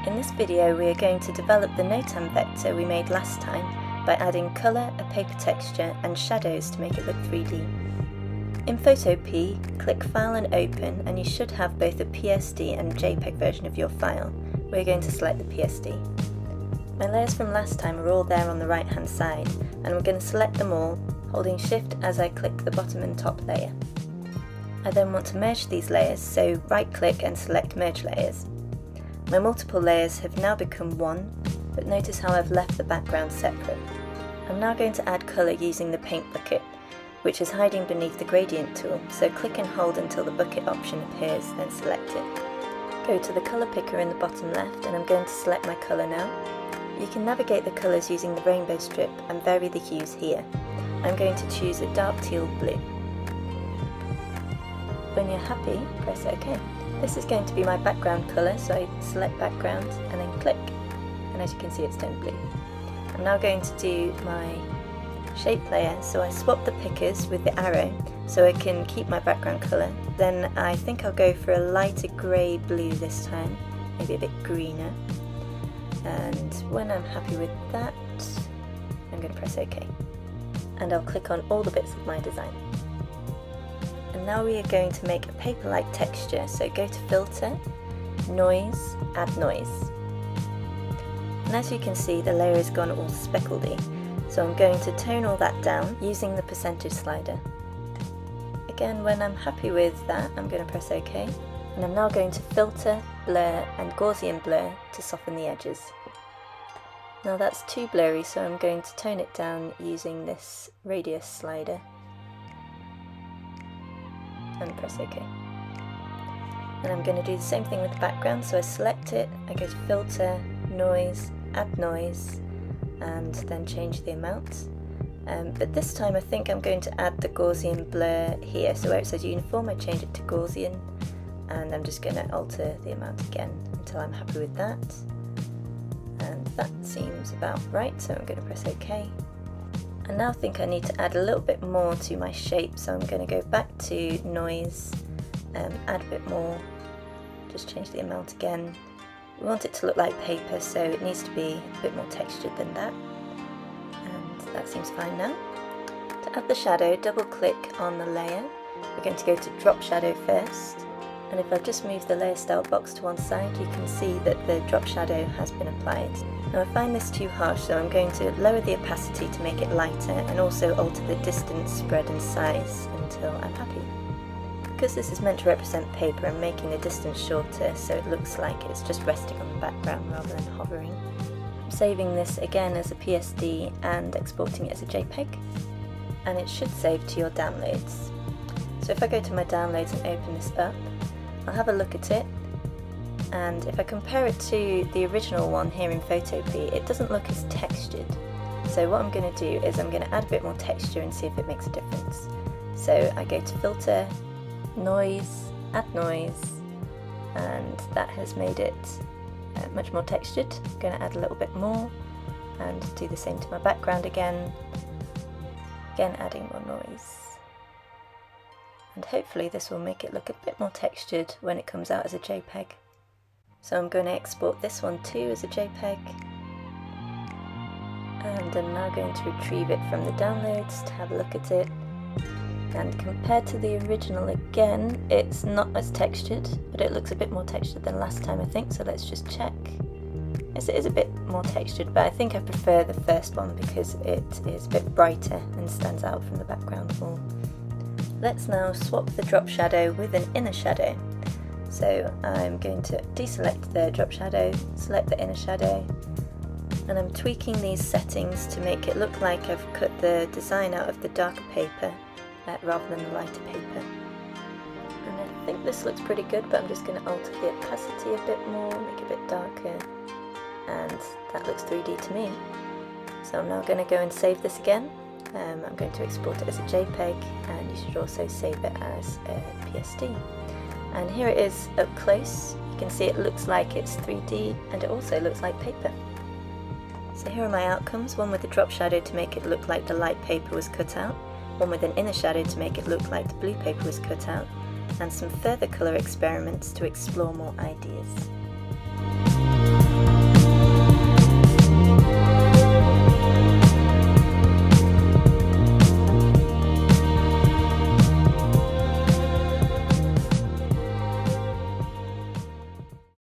In this video we are going to develop the Nōtan vector we made last time by adding colour, a paper texture and shadows to make it look 3D. In Photo P, click File and Open and you should have both a PSD and JPEG version of your file. We're going to select the PSD. My layers from last time are all there on the right hand side and we're going to select them all, holding Shift as I click the bottom and top layer. I then want to merge these layers, so right click and select Merge Layers. My multiple layers have now become one, but notice how I've left the background separate. I'm now going to add colour using the paint bucket, which is hiding beneath the gradient tool, so click and hold until the bucket option appears, then select it. Go to the colour picker in the bottom left and I'm going to select my colour now. You can navigate the colours using the rainbow strip and vary the hues here. I'm going to choose a dark teal blue. When you're happy, press OK. This is going to be my background colour, so I select background and then click, and as you can see it's turned blue. I'm now going to do my shape layer, so I swap the pickers with the arrow so I can keep my background colour. Then I think I'll go for a lighter grey blue this time, maybe a bit greener. And when I'm happy with that, I'm going to press OK. And I'll click on all the bits of my design. And now we are going to make a paper-like texture, so go to Filter, Noise, Add Noise. And as you can see, the layer has gone all speckledy, so I'm going to tone all that down using the percentage slider. Again, when I'm happy with that, I'm going to press OK, and I'm now going to Filter, Blur and Gaussian Blur to soften the edges. Now that's too blurry, so I'm going to tone it down using this radius slider. And press OK. And I'm going to do the same thing with the background, so I select it, I go to Filter, Noise, Add Noise, and then change the amount. But this time I think I'm going to add the Gaussian blur here, so where it says uniform I change it to Gaussian, and I'm just going to alter the amount again until I'm happy with that. And that seems about right, so I'm going to press OK. I now think I need to add a little bit more to my shape, so I'm going to go back to Noise, add a bit more, just change the amount again. We want it to look like paper, so it needs to be a bit more textured than that. And that seems fine now. To add the shadow, double click on the layer. We're going to go to Drop Shadow first. And if I just move the layer style box to one side, you can see that the drop shadow has been applied. Now I find this too harsh, so I'm going to lower the opacity to make it lighter and also alter the distance, spread and size until I'm happy. Because this is meant to represent paper, I'm making the distance shorter so it looks like it's just resting on the background rather than hovering. I'm saving this again as a PSD and exporting it as a JPEG, and it should save to your downloads. So if I go to my downloads and open this up, I'll have a look at it, and if I compare it to the original one here in Photo P, it doesn't look as textured. So what I'm going to do is I'm going to add a bit more texture and see if it makes a difference. So I go to Filter, Noise, Add Noise, and that has made it much more textured. I'm going to add a little bit more and do the same to my background again adding more noise. And hopefully this will make it look a bit more textured when it comes out as a JPEG. So I'm going to export this one too as a JPEG, and I'm now going to retrieve it from the downloads to have a look at it. And compared to the original again, it's not as textured, but it looks a bit more textured than last time I think, so let's just check. Yes, it is a bit more textured, but I think I prefer the first one because it is a bit brighter and stands out from the background more. Let's now swap the drop shadow with an inner shadow. So I'm going to deselect the drop shadow, select the inner shadow, and I'm tweaking these settings to make it look like I've cut the design out of the darker paper rather than the lighter paper. And I think this looks pretty good, but I'm just going to alter the opacity a bit more, make it a bit darker, and that looks 3D to me. So I'm now going to go and save this again. I'm going to export it as a JPEG, and you should also save it as a PSD. And here it is up close. You can see it looks like it's 3D and it also looks like paper. So here are my outcomes, one with the drop shadow to make it look like the light paper was cut out, one with an inner shadow to make it look like the blue paper was cut out, and some further colour experiments to explore more ideas.